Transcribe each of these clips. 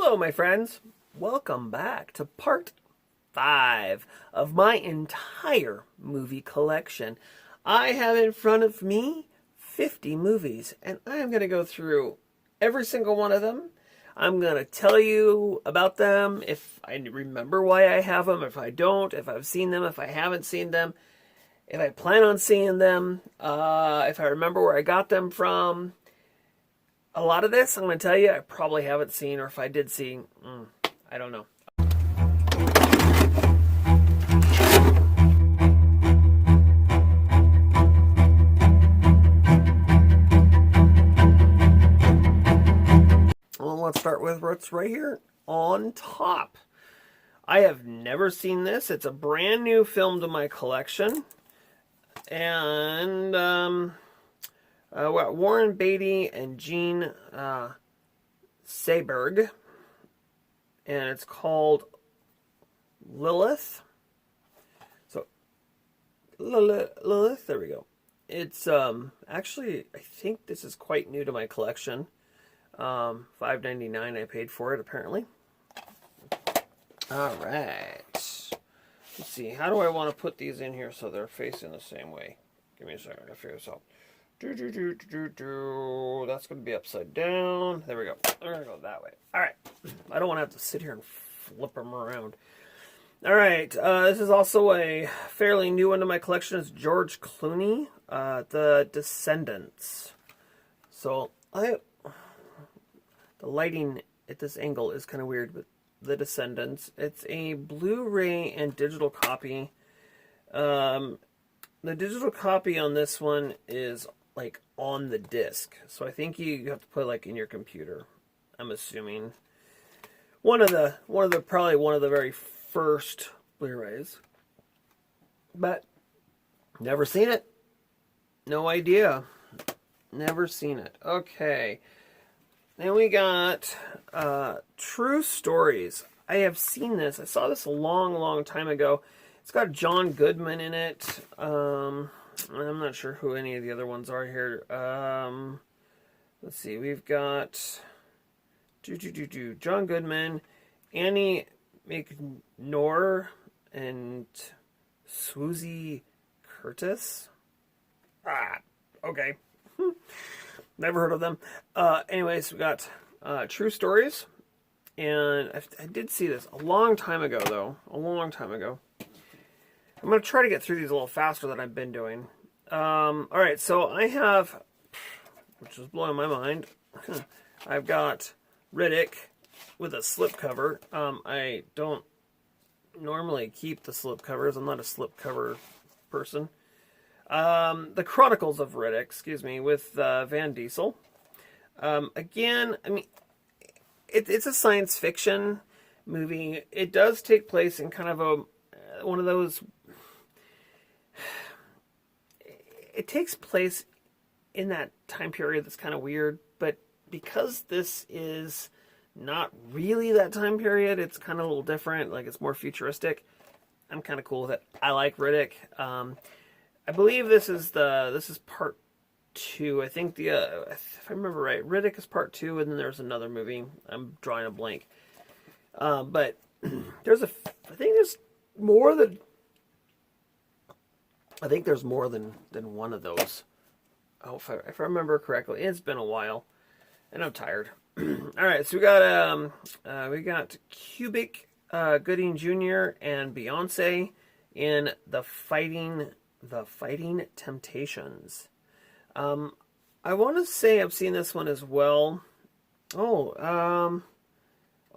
Hello, my friends. Welcome back to part 5 of my entire movie collection. I have in front of me 50 movies, and I'm going to go through every single one of them. I'm going to tell you about them, if I remember why I have them, if I don't, if I've seen them, if I haven't seen them, if I plan on seeing them, if I remember where I got them from. A lot of this, I'm going to tell you, I probably haven't seen, or if I did see, I don't know. Well, let's start with what's right here on top. I have never seen this. It's a brand new film to my collection. And, Warren Beatty and Gene Seberg, and it's called Lilith. So Lilith, there we go. It's actually, I think this is quite new to my collection. $5.99 I paid for it, apparently. All right. Let's see. How do I want to put these in here so they're facing the same way? Give me a second. I gotta figure this out. That's going to be upside down. There we go. We're going to go that way. All right. I don't want to have to sit here and flip them around. All right. This is also a fairly new one to my collection. It's George Clooney, The Descendants. So, the lighting at this angle is kind of weird, but The Descendants. It's a Blu-ray and digital copy. The digital copy on this one is like on the disc, so I think you have to put it like in your computer. I'm assuming probably one of the very first Blu-rays, but never seen it. No idea. Never seen it. Okay. Then we got True Stories. I have seen this. I saw this a long time ago. It's got John Goodman in it. I'm not sure who any of the other ones are here. Let's see. We've got John Goodman, Annie McNor, and Swoosie Curtis. Okay. Never heard of them. Anyways, we got True Stories. And I did see this a long time ago, though. A long time ago. I'm going to try to get through these a little faster than I've been doing. Alright, so I have, which is blowing my mind, I've got Riddick with a slipcover. I don't normally keep the slipcovers. I'm not a slipcover person. The Chronicles of Riddick, excuse me, with Van Diesel. Again, I mean, it's a science fiction movie. It does take place in kind of one of those. It takes place in that time period that's kind of weird, but because this is not really that time period, it's kind of a little different. Like, it's more futuristic. I'm kind of cool with it. I like Riddick. I believe this is part 2. I think if I remember right, Riddick is part 2, and then there's another movie. I'm drawing a blank. But I think there's more than. I think there's more than one of those. Oh, if I remember correctly, it's been a while, and I'm tired. All right, so we got Cubic Gooding Jr. and Beyonce in the Fighting Temptations. I want to say I've seen this one as well. Oh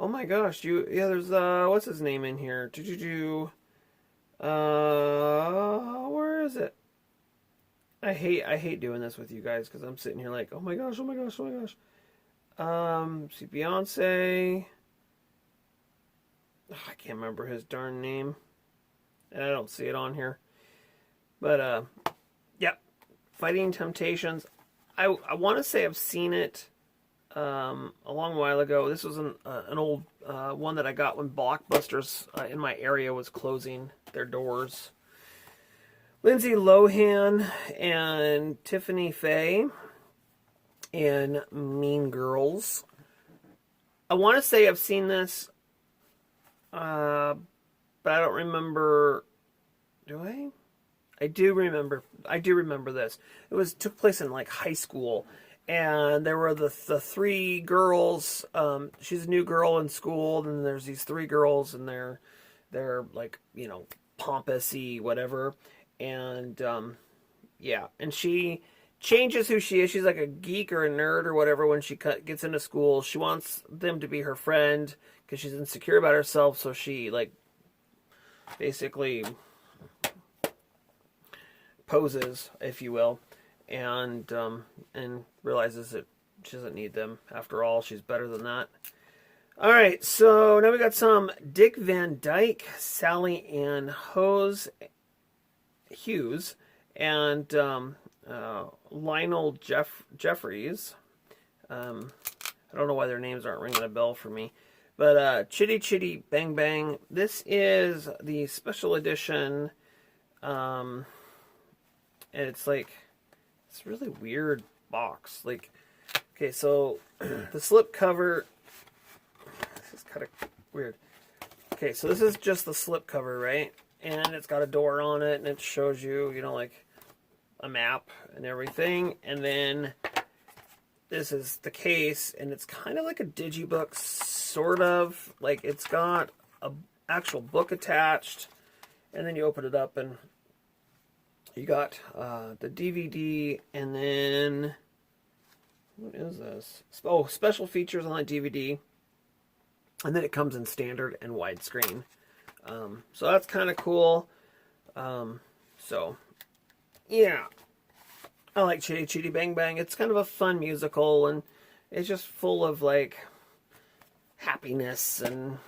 my gosh, there's what's his name in here? Where is it? I hate doing this with you guys because I'm sitting here like, oh my gosh. See, Beyonce. Oh, I can't remember his darn name, and I don't see it on here. But yeah, Fighting Temptations. I want to say I've seen it a long while ago. This was an old one that I got when Blockbusters in my area was closing their doors. Lindsay Lohan and Tiffany Faye in Mean Girls. I want to say I've seen this, but I don't remember. Do I? I do remember. I do remember this. Took place in like high school, and there were the three girls. She's a new girl in school, and there's these three girls, and they're like, you know, pompous-y, whatever, and yeah, and she changes who she is. She's like a geek or a nerd or whatever when she gets into school. She wants them to be her friend because she's insecure about herself, so she like basically poses, if you will, and realizes that she doesn't need them. After all, she's better than that. All right, so now we got some Dick Van Dyke, Sally Ann Hughes, and Lionel Jeffries. I don't know why their names aren't ringing a bell for me. But Chitty Chitty Bang Bang. This is the special edition. And it's like, it's a really weird box. Like, okay, so the slip cover. This is kind of weird. Okay, so this is just the slip cover, right? And it's got a door on it, and it shows you, you know, like a map and everything. And then this is the case, and it's kind of like a digibook, sort of. Like, it's got a actual book attached, and then you open it up, and you got the DVD, and then what is this? Oh, special features on the DVD, and then it comes in standard and widescreen. So that's kind of cool. So yeah, I like Chitty Chitty Bang Bang. It's kind of a fun musical, and it's just full of like happiness and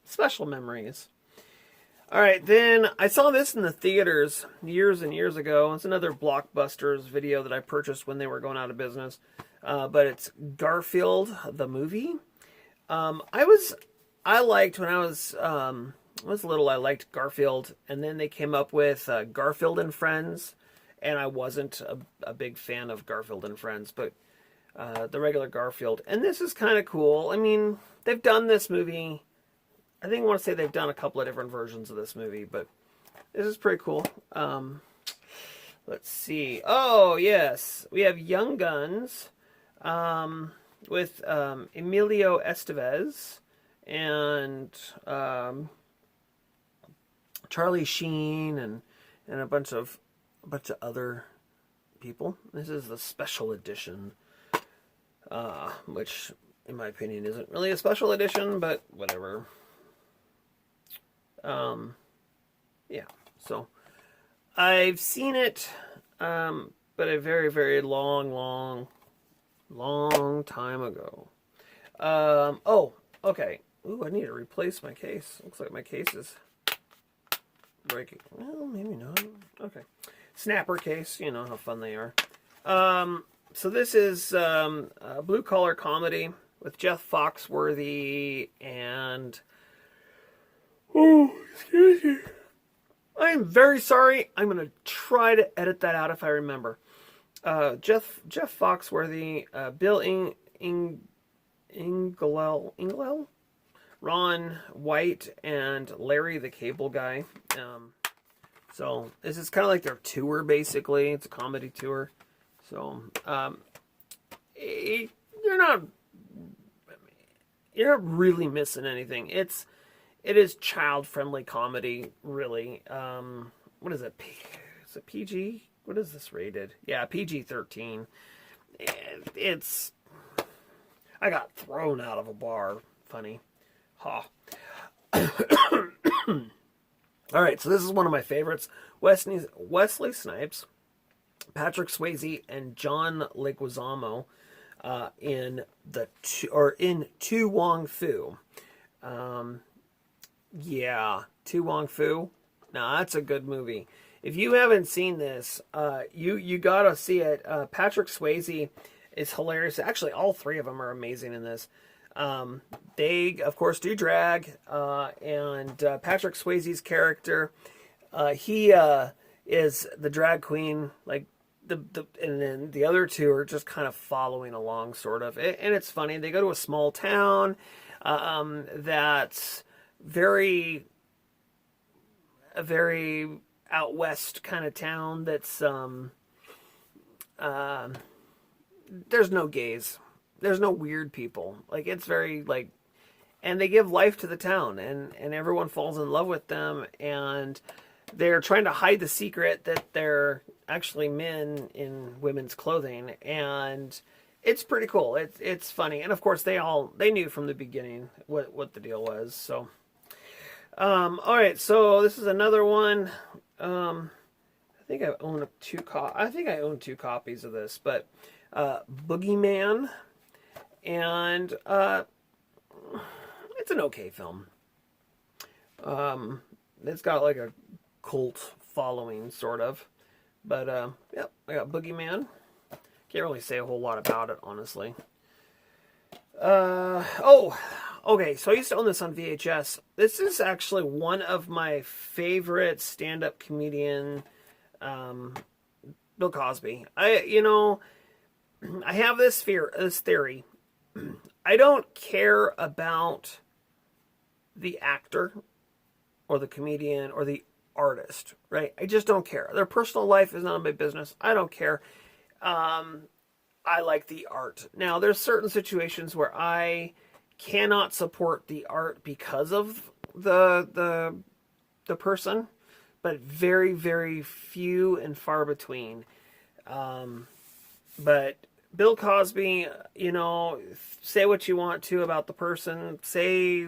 special memories. All right, then I saw this in the theaters years and years ago. It's another Blockbusters video that I purchased when they were going out of business. But it's Garfield the movie. I liked when I was little. I liked Garfield, and then they came up with Garfield and Friends, and I wasn't a big fan of Garfield and Friends, but the regular Garfield. And this is kind of cool. I mean, they've done this movie. I think I want to say they've done a couple of different versions of this movie, but this is pretty cool. Let's see. Oh, yes. We have Young Guns with Emilio Estevez and Charlie Sheen and a bunch of other people. This is the special edition, which, in my opinion, isn't really a special edition, but whatever. Yeah, so I've seen it, but a very, very long time ago. Oh, okay. Ooh, I need to replace my case. Looks like my case is breaking. Well, maybe not. Okay. Snapper case, you know how fun they are. So this is a blue-collar comedy with Jeff Foxworthy and... Oh, excuse me. I am very sorry. I'm going to try to edit that out if I remember. Jeff Foxworthy, Bill Inglell, Ron White, and Larry the Cable Guy. So this is kind of like their tour, basically. It's a comedy tour. So you're not really missing anything. It is child-friendly comedy, really. What is it? Is it PG? What is this rated? Yeah, PG-13. It's... I got thrown out of a bar. Funny. Ha. All right, so this is one of my favorites. Wesley Snipes, Patrick Swayze, and John Leguizamo in To Wong Fu. Yeah, To Wong Fu. Now that's a good movie. If you haven't seen this, you gotta see it. Patrick Swayze is hilarious. Actually, all three of them are amazing in this. They, of course, do drag, and Patrick Swayze's character, he is the drag queen, like and then the other two are just kind of following along, sort of. And it's funny. They go to a small town that's a very out west kind of town. That's there's no gays, there's no weird people. Like, it's very like, and they give life to the town, and everyone falls in love with them, and they're trying to hide the secret that they're actually men in women's clothing, and it's pretty cool. It's funny, and of course they knew from the beginning what the deal was. So, all right, so this is another one. I think I own two copies of this, but Boogie Man, and it's an okay film. It's got like a cult following, sort of. But, yep, I got Boogie Man. Can't really say a whole lot about it, honestly. Okay, so I used to own this on VHS. This is actually one of my favorite stand-up comedian, Bill Cosby. I have this theory. I don't care about the actor or the comedian or the artist, right? I just don't care. Their personal life is none of my business. I don't care. I like the art. Now, there's certain situations where I cannot support the art because of the person, but very, very few and far between. But Bill Cosby, say what you want to about the person. Say,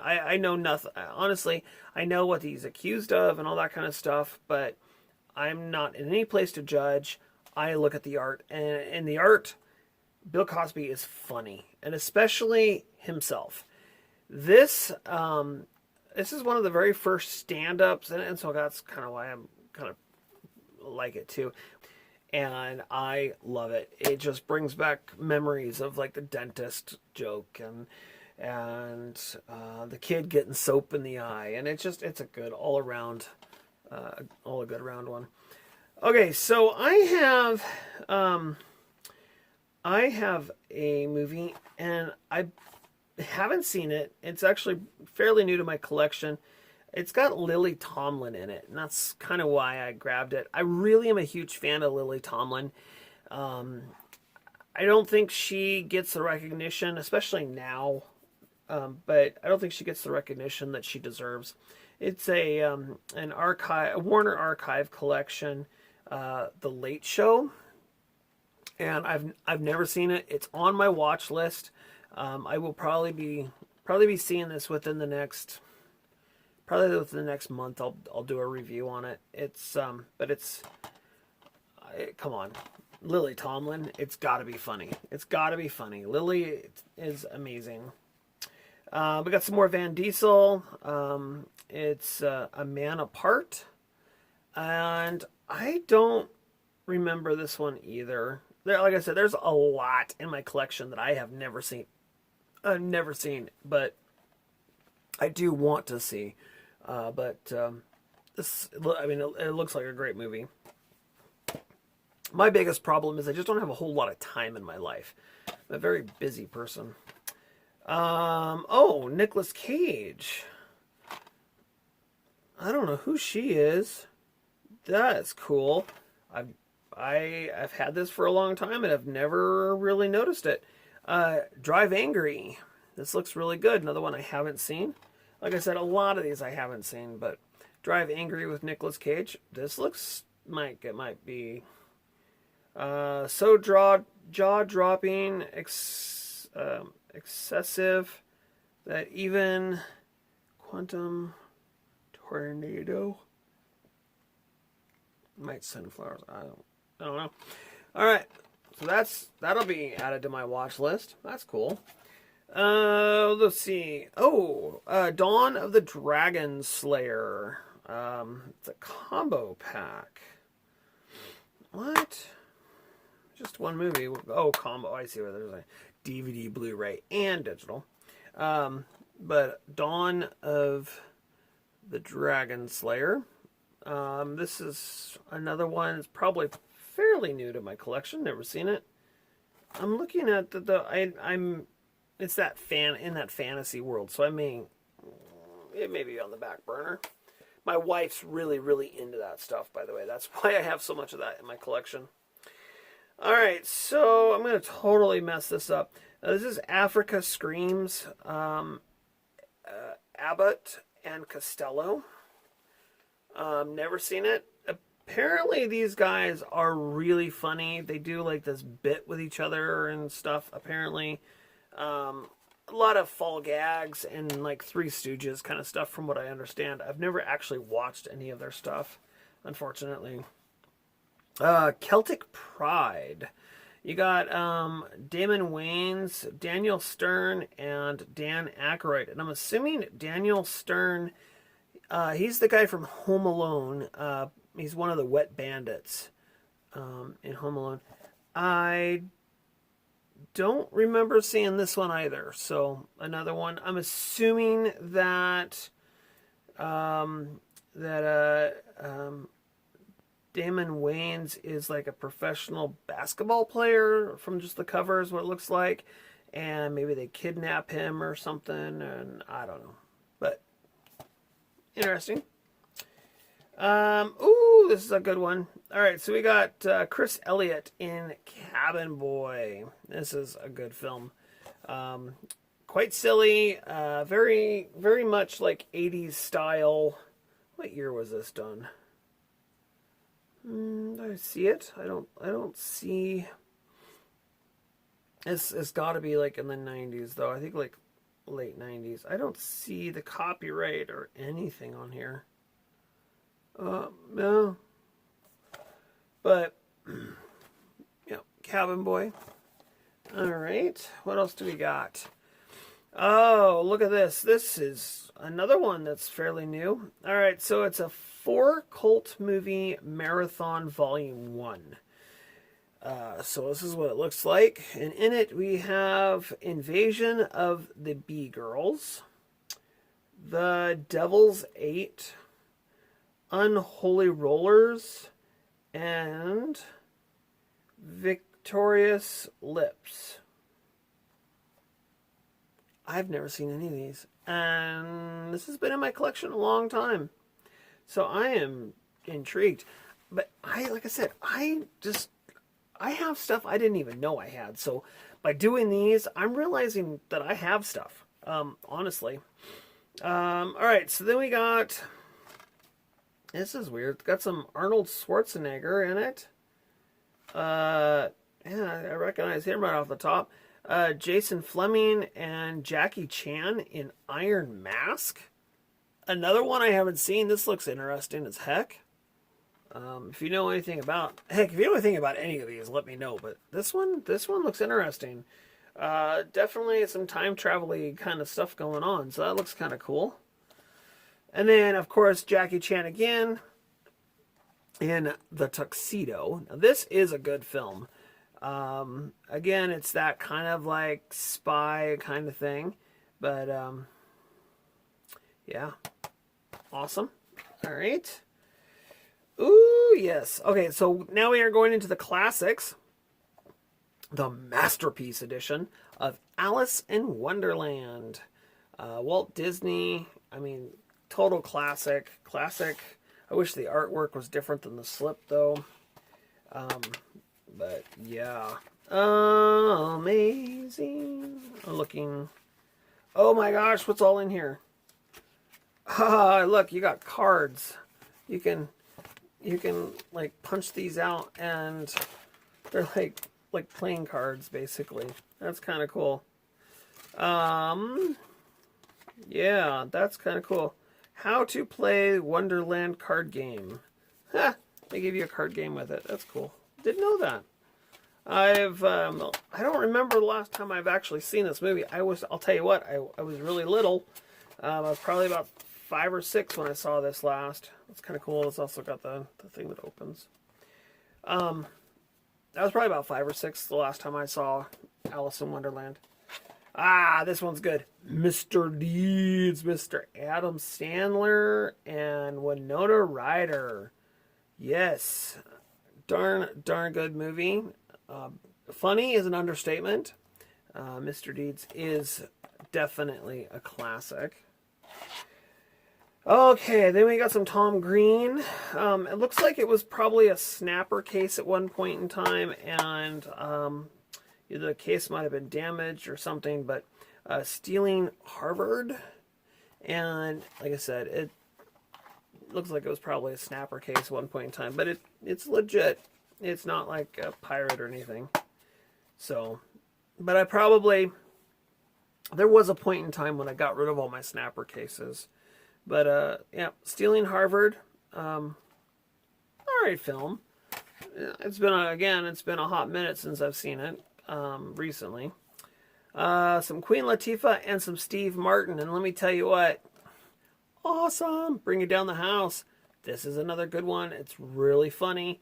I know nothing. Honestly, I know what he's accused of and all that kind of stuff, but I'm not in any place to judge. I look at the art, and in the art, Bill Cosby is funny, and especially himself. This is one of the very first stand-ups, and so that's kind of why I'm kind of like it too. And I love it. It just brings back memories of like the dentist joke and the kid getting soap in the eye, and it's a good all a good round one. Okay, so I have a movie, and I haven't seen it. It's actually fairly new to my collection. It's got Lily Tomlin in it, and that's kind of why I grabbed it. I really am a huge fan of Lily Tomlin. I don't think she gets the recognition, especially now, but I don't think she gets the recognition that she deserves. It's a Warner Archive collection, The Late Show, and I've never seen it. It's on my watch list. I will probably be seeing this within the next month. I'll do a review on it. Come on, Lily Tomlin. It's got to be funny. It's got to be funny. Lily is amazing. We got some more Van Diesel. It's A Man Apart, and I don't remember this one either. Like I said, there's a lot in my collection that I have never seen. But I do want to see. It looks like a great movie. My biggest problem is I just don't have a whole lot of time in my life. I'm a very busy person. Nicolas Cage. I don't know who she is. That's cool. I've had this for a long time and I've never really noticed it. Drive Angry. This looks really good. Another one I haven't seen. Like I said, a lot of these I haven't seen, but Drive Angry with Nicolas Cage. This looks might be so jaw-dropping, excessive that even Quantum Tornado might sunflowers. I don't know. All right, so that'll be added to my watch list. That's cool. Let's see. Dawn of the Dragon Slayer. It's a combo pack. What? Just one movie. Oh, combo. I see where there's a DVD, Blu-ray, and digital. But Dawn of the Dragon Slayer. This is another one. It's probably fairly new to my collection. Never seen it. I'm looking at I'm it's that in that fantasy world, so it may be on the back burner. My wife's really, really into that stuff, by the way. That's why I have so much of that in my collection. All right, so I'm going to totally mess this up. This is Africa Screams, Abbott and Costello. Never seen it. Apparently, these guys are really funny. They do like this bit with each other and stuff, apparently. A lot of fall gags and like Three Stooges kind of stuff from what I understand. I've never actually watched any of their stuff, unfortunately. Celtic Pride. You got Damon Wayans, Daniel Stern, and Dan Aykroyd. And I'm assuming Daniel Stern, he's the guy from Home Alone. He's one of the wet bandits in Home Alone. I don't remember seeing this one either. So another one. I'm assuming that Damon Wayans is like a professional basketball player from just the cover is what it looks like. And maybe they kidnap him or something. And I don't know. But interesting. Ooh, this is a good one. All right, so we got Chris Elliott in Cabin Boy. This is a good film. Quite silly. Very, very much like 80s style. What year was this done? Do I see it? I don't see. It's got to be like in the 90s though. I think like late 90s. I don't see the copyright or anything on here. No. But yeah, Cabin Boy. All right. What else do we got? Oh, look at this. This is another one that's fairly new. All right, so it's a 4 cult movie marathon volume 1. So this is what it looks like. And in it we have Invasion of the B-Girls, The Devil's 8, Unholy Rollers, and Victorious Lips. I've never seen any of these, and this has been in my collection a long time, so I am intrigued. But like I said, I have stuff I didn't even know I had. So by doing these, I'm realizing that I have stuff. Honestly. All right, so then we got. This is weird. It's got some Arnold Schwarzenegger in it. Yeah, I recognize him right off the top. Jason Fleming and Jackie Chan in Iron Mask. Another one I haven't seen. This looks interesting as heck. If you know anything about any of these, let me know. But this one looks interesting. Definitely some time travel-y kind of stuff going on. So that looks kind of cool. And then, of course, Jackie Chan again in The Tuxedo. Now, this is a good film. Again, it's that kind of like spy kind of thing. But, yeah. Awesome. All right. Ooh, yes. Okay, so now we are going into the classics. The Masterpiece Edition of Alice in Wonderland. Walt Disney, I mean, total classic. I wish the artwork was different than the slip, though. But, yeah. Amazing. I'm looking. Oh, my gosh, what's all in here? Ah, look, you got cards. You can, like, punch these out, and they're, like playing cards, basically. That's kind of cool. Yeah, that's kind of cool. How to play Wonderland card game. Ha! They give you a card game with it. That's cool. Didn't know that. I don't remember the last time I've actually seen this movie. I'll tell you what, I was really little. I was probably about 5 or 6 when I saw this last. It's kind of cool. It's also got the thing that opens. I was probably about 5 or 6 the last time I saw Alice in Wonderland. Ah, this one's good. Mr. Deeds, Mr. Adam Sandler, and Winona Ryder. Yes. darn good movie. Funny is an understatement. Mr. Deeds is definitely a classic. Okay, then we got some Tom Green. It looks like it was probably a snapper case at one point in time, and the case might have been damaged or something, but stealing Harvard. And like I said, it looks like it was probably a snapper case at one point in time, but it's legit. It's not like a pirate or anything. So, but there was a point in time when I got rid of all my snapper cases. But, yeah, Stealing Harvard, all right film. It's been a hot minute since I've seen it, recently. Some Queen Latifah and some Steve Martin, and let me tell you what, awesome, Bring It Down the House. This is another good one. It's really funny.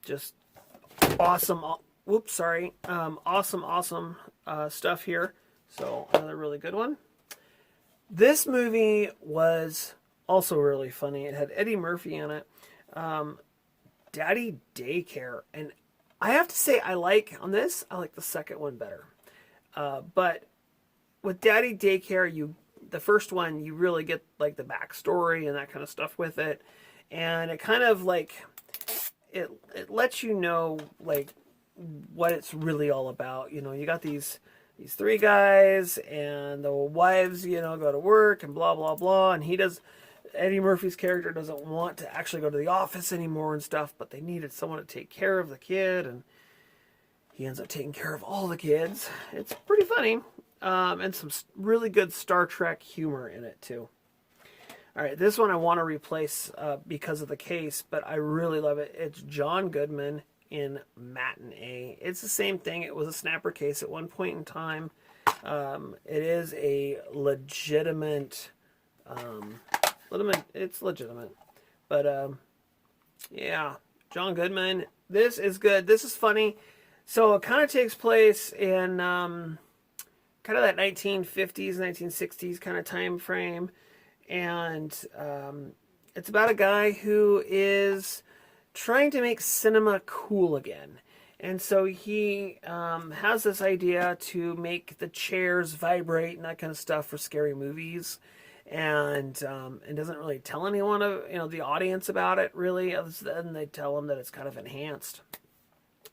Just awesome. Awesome stuff here. So another really good one. This movie was also really funny. It had Eddie Murphy in it. Daddy Daycare. And I have to say, I like the second one better. But with Daddy Daycare, the first one, you really get like the backstory and that kind of stuff with it. And it kind of like, it lets you know like what it's really all about. You know, you got these three guys and the wives, go to work and blah, blah, blah. And Eddie Murphy's character doesn't want to actually go to the office anymore and stuff, but they needed someone to take care of the kid. And he ends up taking care of all the kids. It's pretty funny. And some really good Star Trek humor in it too. All right, this one I want to replace because of the case, but I really love it. It's John Goodman in Matinee. It's the same thing. It was a snapper case at one point in time. It is a legitimate, it's legitimate. But yeah, John Goodman. This is good. This is funny. So it kind of takes place in kind of that 1950s, 1960s kind of time frame. And it's about a guy who is trying to make cinema cool again. And so he has this idea to make the chairs vibrate and that kind of stuff for scary movies. And doesn't really tell anyone, the audience about it really, other than they tell him that it's kind of enhanced.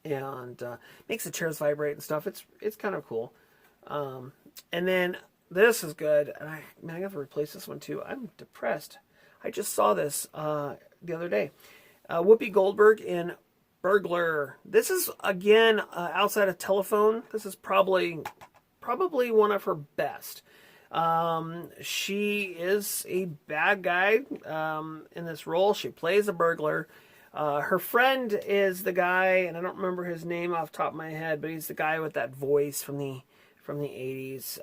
And makes the chairs vibrate and stuff. It's kind of cool. And then this is good. And I have to replace this one too. I'm depressed. I just saw this the other day. Whoopi Goldberg in Burglar. This is, again, outside of Telephone. This is probably one of her best. She is a bad guy in this role. She plays a burglar. Her friend is the guy, and I don't remember his name off the top of my head, but he's the guy with that voice from the 80s.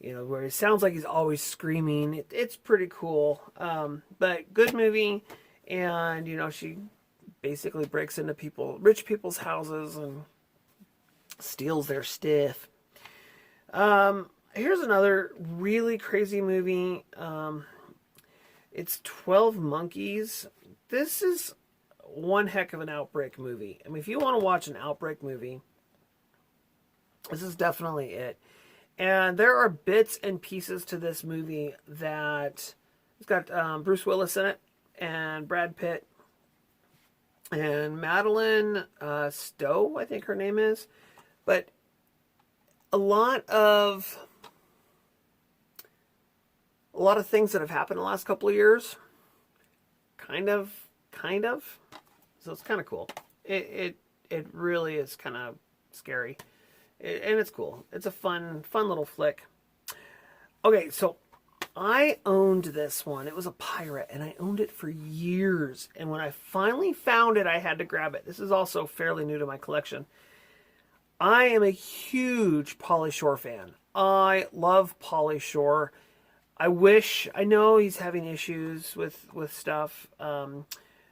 Where it sounds like he's always screaming. It's pretty cool. But good movie. And, she basically breaks into rich people's houses and steals their stuff. Here's another really crazy movie. It's 12 Monkeys. This is one heck of an outbreak movie. I mean, if you want to watch an outbreak movie, this is definitely it. And there are bits and pieces to this movie that it's got Bruce Willis in it, and Brad Pitt, and Madeline Stowe, I think her name is. But a lot of things that have happened in the last couple of years, kind of. So it's kind of cool. It really is kind of scary. And it's cool. It's a fun little flick. Okay, so I owned this one. It was a pirate, and I owned it for years. And when I finally found it, I had to grab it. This is also fairly new to my collection. I am a huge Pauly Shore fan. I love Pauly Shore. I know he's having issues with stuff.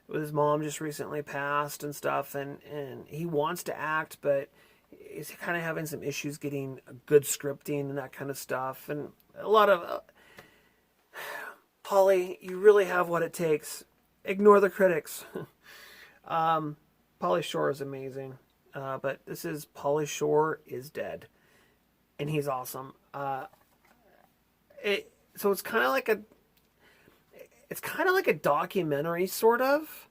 With his mom just recently passed and stuff, and he wants to act, but he's kind of having some issues getting good scripting and that kind of stuff. And a lot of Pauly, you really have what it takes. Ignore the critics. Pauly Shore is amazing. But this is Pauly Shore is dead. And he's awesome. So it's kind of like a documentary, sort of.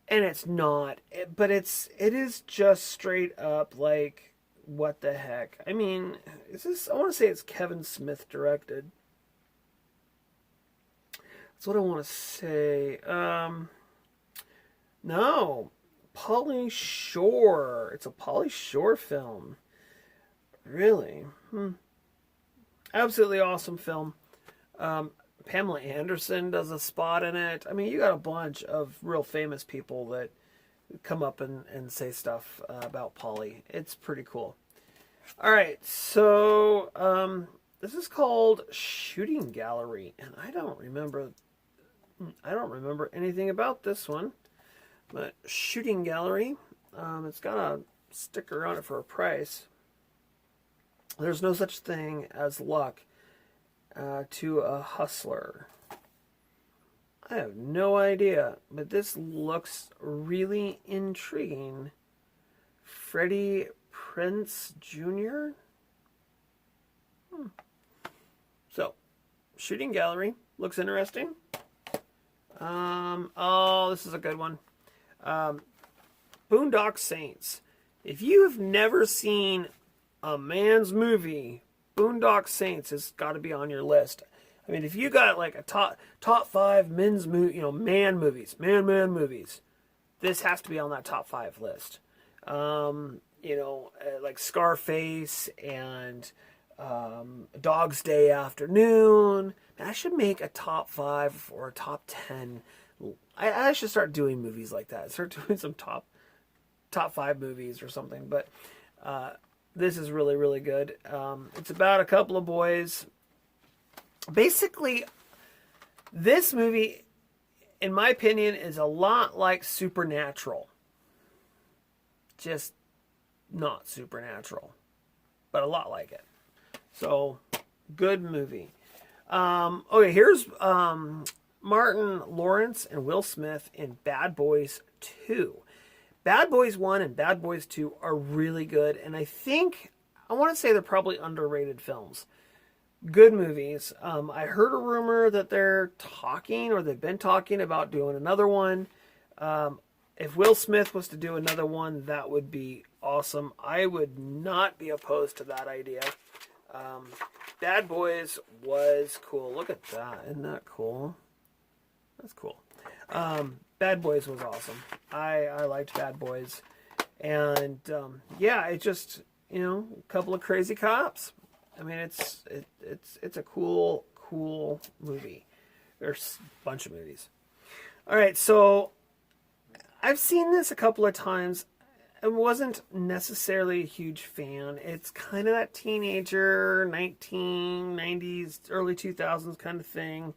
And it's not. But it is just straight up like, what the heck? I mean, I want to say it's Kevin Smith directed. That's what I want to say. No. Pauly Shore. It's a Pauly Shore film. Really? Absolutely awesome film. Pamela Anderson does a spot in it. I mean, you got a bunch of real famous people that come up and say stuff about Pauly. It's pretty cool. All right, so this is called Shooting Gallery, and I don't remember anything about this one. But Shooting Gallery, it's got a sticker on it for a price. There's no such thing as luck to a hustler. I have no idea, but this looks really intriguing. Freddie Prinze Jr.? So, Shooting Gallery. Looks interesting. Oh, this is a good one. Boondock Saints. If you have never seen a man's movie, Boondock Saints has got to be on your list. I mean, if you got like a top 5 men's movie, man movies, this has to be on that top 5 list. Like Scarface and Dog's Day Afternoon. I should make a top 5 or a top 10. I should start doing movies like that. Start doing some top 5 movies or something. But this is really, really good. It's about a couple of boys. Basically, this movie, in my opinion, is a lot like Supernatural. Just not Supernatural, but a lot like it. So, good movie. Okay, here's Martin Lawrence and Will Smith in Bad Boys 2. Bad Boys 1 and Bad Boys 2 are really good, and I want to say they're probably underrated films. Good movies. I heard a rumor that they've been talking about doing another one. If Will Smith was to do another one, that would be awesome. I would not be opposed to that idea. Bad Boys was cool. Look at that. Isn't that cool? That's cool. Bad Boys was awesome. I liked Bad Boys. And, it just, a couple of crazy cops. I mean, it's a cool movie. There's a bunch of movies. All right, so I've seen this a couple of times. I wasn't necessarily a huge fan. It's kind of that teenager, 1990s, early 2000s kind of thing.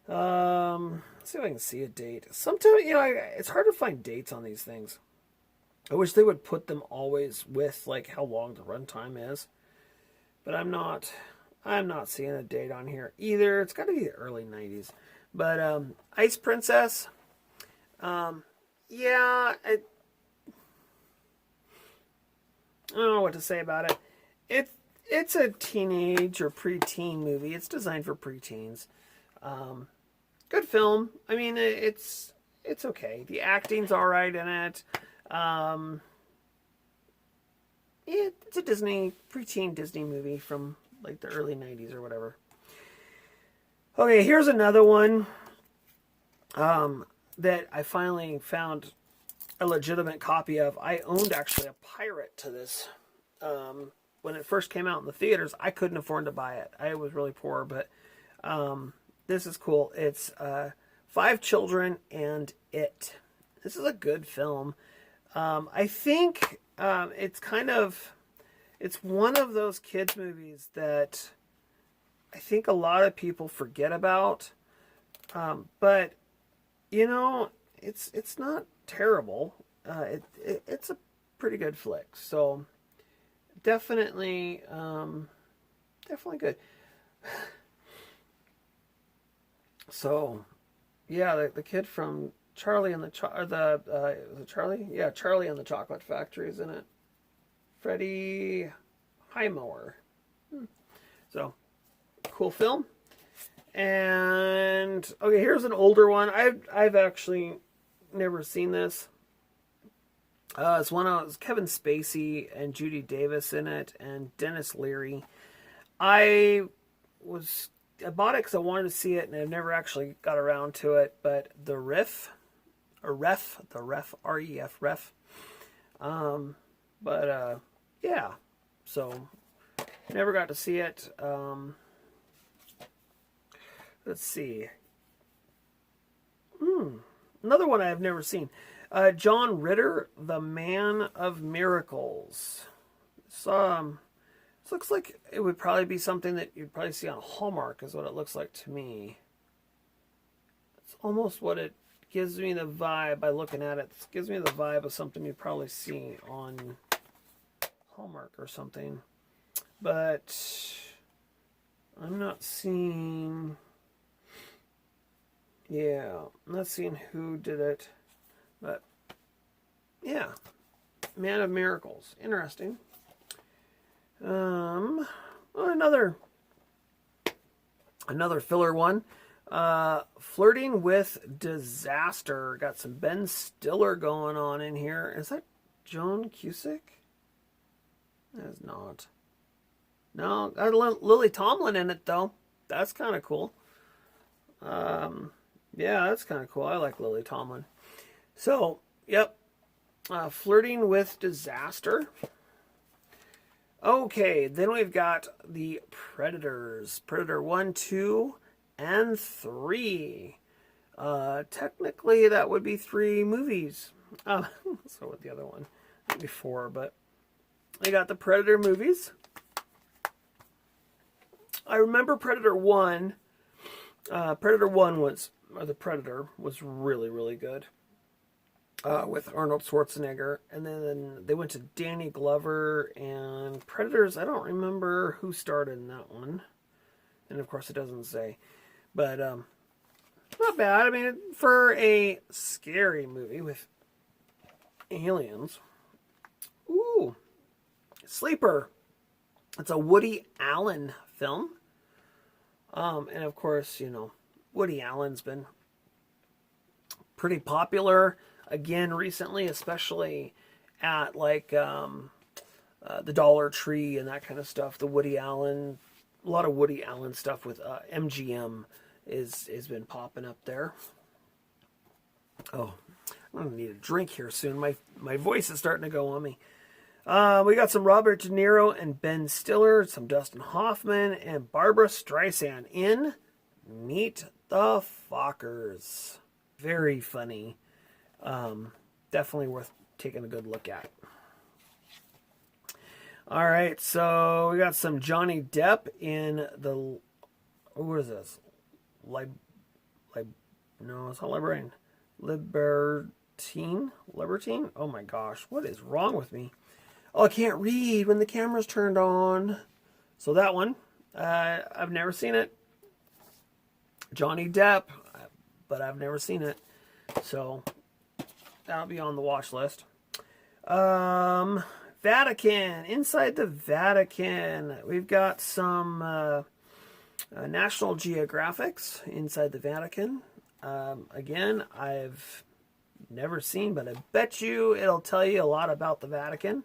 Let's see if I can see a date. Sometimes, it's hard to find dates on these things. I wish they would put them always with, like, how long the runtime is. But I'm not seeing a date on here either. It's got to be the early 90s. But, Ice Princess. I don't know what to say about it. It's a teenage or preteen movie. It's designed for preteens. Good film. I mean, it's okay. The acting's all right in it. It's a preteen Disney movie from like the early 90s or whatever. Okay, here's another one that I finally found a legitimate copy of. I owned actually a pirate to this. When it first came out in the theaters, I couldn't afford to buy it. I was really poor, but this is cool. It's 5 Children and It. This is a good film. I think it's one of those kids movies that I think a lot of people forget about. But it's not terrible. It's a pretty good flick. So definitely good. So yeah, the kid from Charlie and the is it Charlie? Yeah, Charlie and the Chocolate Factory is in it. Freddie Highmore. So, cool film. And okay, here's an older one. I've actually never seen this. It's one of Kevin Spacey and Judy Davis in it, and Dennis Leary. I bought it because I wanted to see it, and I've never actually got around to it. But the Ref, R-E-F, Ref. Yeah. So, never got to see it. Let's see. Another one I've never seen. John Ritter, The Man of Miracles. This looks like it would probably be something that you'd probably see on Hallmark, is what it looks like to me. It's almost what it gives me the vibe by looking at it. It gives me the vibe of something you'd probably see on Hallmark or something. But I'm not seeing... Yeah, I'm not seeing who did it. But, yeah. Man of Miracles. Interesting. Well, another filler one. Flirting with Disaster. Got some Ben Stiller going on in here. Is that Joan Cusack? That is not. No, got Lily Tomlin in it, though. That's kind of cool. Yeah, that's kind of cool. I like Lily Tomlin. So, yep. Flirting with Disaster. Okay, then we've got the Predators. Predator 1, 2, and 3. Technically, that would be 3 movies. So with the other one, maybe 4, but they got the Predator movies. I remember Predator 1. Predator 1 was, or the Predator, was really, really good. With Arnold Schwarzenegger. And then they went to Danny Glover and Predators. I don't remember who starred in that one. And of course it doesn't say. But, not bad. I mean, for a scary movie with aliens. Ooh. Sleeper. It's a Woody Allen film. And of course, you know, Woody Allen's been pretty popular again recently, especially at like the Dollar Tree and that kind of stuff. The Woody Allen, a lot of Woody Allen stuff with MGM has been popping up there. Oh, I'm gonna need a drink here soon. My voice is starting to go on me. We got some Robert De Niro and Ben Stiller, some Dustin Hoffman, and Barbara Streisand in Meet the Fockers. Very funny. Definitely worth taking a good look at. All right, so we got some Johnny Depp in the... What is this? No, it's not Libertine. Libertine? Oh my gosh, what is wrong with me? Oh, I can't read when the camera's turned on. So that one, I've never seen it. Johnny Depp, but I've never seen it. So that'll be on the watch list. Vatican. Inside the Vatican, we've got some National Geographics inside the Vatican. Again, I've never seen, but I bet you it'll tell you a lot about the Vatican.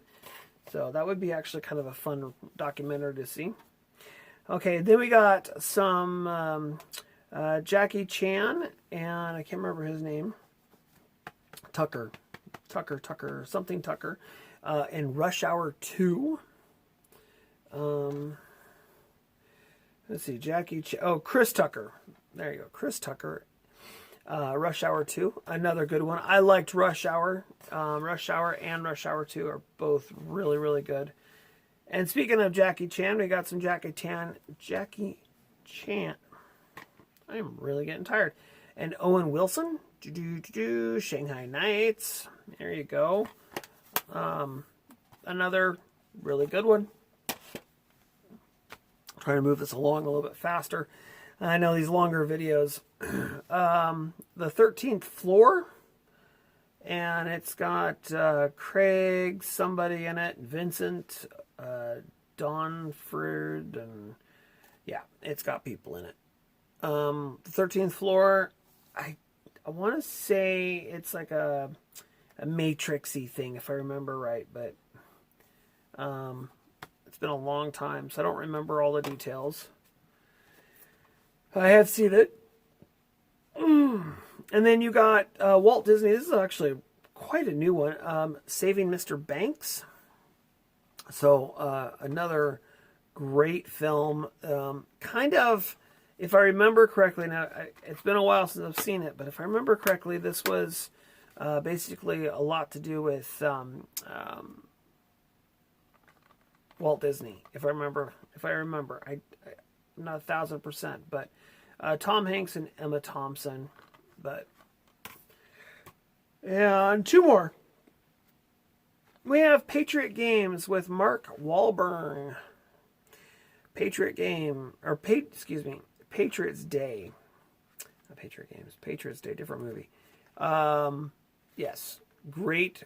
So that would be actually kind of a fun documentary to see. Okay, then we got some Jackie Chan, and I can't remember his name. Tucker, something Tucker, in Rush Hour 2. Let's see, Jackie Chan. Oh, Chris Tucker. There you go, Chris Tucker. Rush Hour 2, another good one. I liked Rush Hour. Rush Hour and Rush Hour 2 are both really, really good. And speaking of Jackie Chan, we got some Jackie Chan. I am really getting tired. And Owen Wilson. Shanghai Nights. There you go. Another really good one. Trying to move this along a little bit faster. I know these longer videos. The 13th Floor. And it's got Craig, somebody in it, Vincent, Donford, and yeah, it's got people in it. The 13th Floor, I want to say it's like a Matrix-y thing, if I remember right, but it's been a long time, so I don't remember all the details. I have seen it. And then you got Walt Disney. This is actually quite a new one. Saving Mr. Banks. So another great film. Kind of, if I remember correctly, now it's been a while since I've seen it, but if I remember correctly, this was basically a lot to do with Walt Disney. If I remember, I'm not 1,000%, but Tom Hanks and Emma Thompson. But yeah, and two more. We have Patriot Games with Mark Wahlberg. Patriot Game, or Patriots Day. Not Patriot Games, Patriots Day, different movie. Yes, great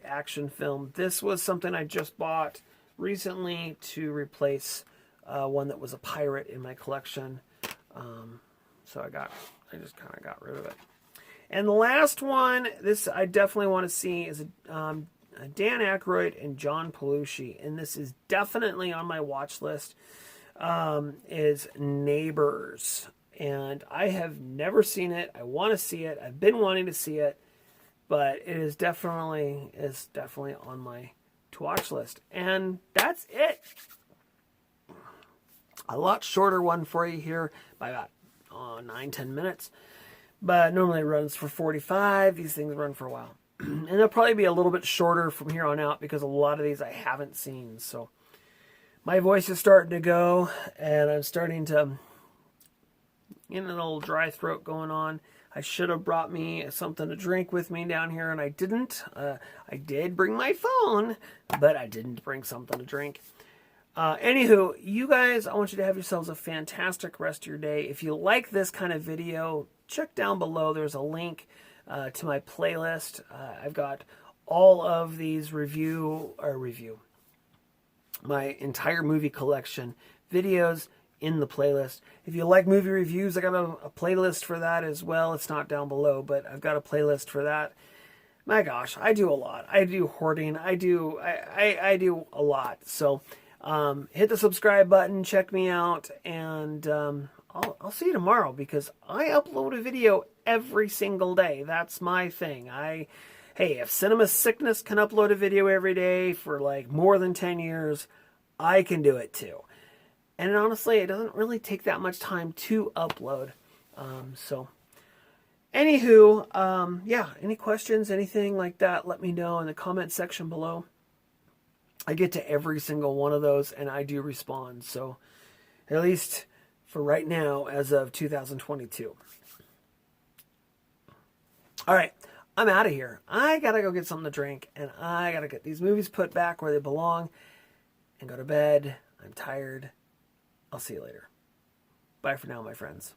action film. This was something I just bought recently to replace one that was a pirate in my collection. So I just kind of got rid of it. And the last one, this I definitely want to see, is Dan Aykroyd and John Belushi, and this is definitely on my watch list. Is Neighbors, and I have never seen it. I want to see it. I've been wanting to see it, but it is definitely on my to watch list. And that's it. A lot shorter one for you here by about 9-10 minutes, but normally it runs for 45. These things run for a while, and they'll probably be a little bit shorter from here on out because a lot of these I haven't seen. So my voice is starting to go, and I'm starting to get a little dry throat going on. I should have brought me something to drink with me down here, and I didn't. I did bring my phone, but I didn't bring something to drink. Anywho, you guys, I want you to have yourselves a fantastic rest of your day. If you like this kind of video, check down below. There's a link to my playlist. I've got all of these my entire movie collection videos in the playlist. If you like movie reviews, I got a playlist for that as well. It's not down below, but I've got a playlist for that. My gosh, I do a lot. I do hoarding. I do a lot. So hit the subscribe button, check me out, and I'll see you tomorrow because I upload a video every single day. That's my thing. Hey, if Cinema Sickness can upload a video every day for like more than 10 years, I can do it too. And honestly, it doesn't really take that much time to upload. So, anywho, yeah, any questions, anything like that, let me know in the comment section below. I get to every single one of those, and I do respond. So, at least for right now, as of 2022. All right. I'm out of here. I gotta go get something to drink, and I gotta get these movies put back where they belong and go to bed. I'm tired. I'll see you later. Bye for now, my friends.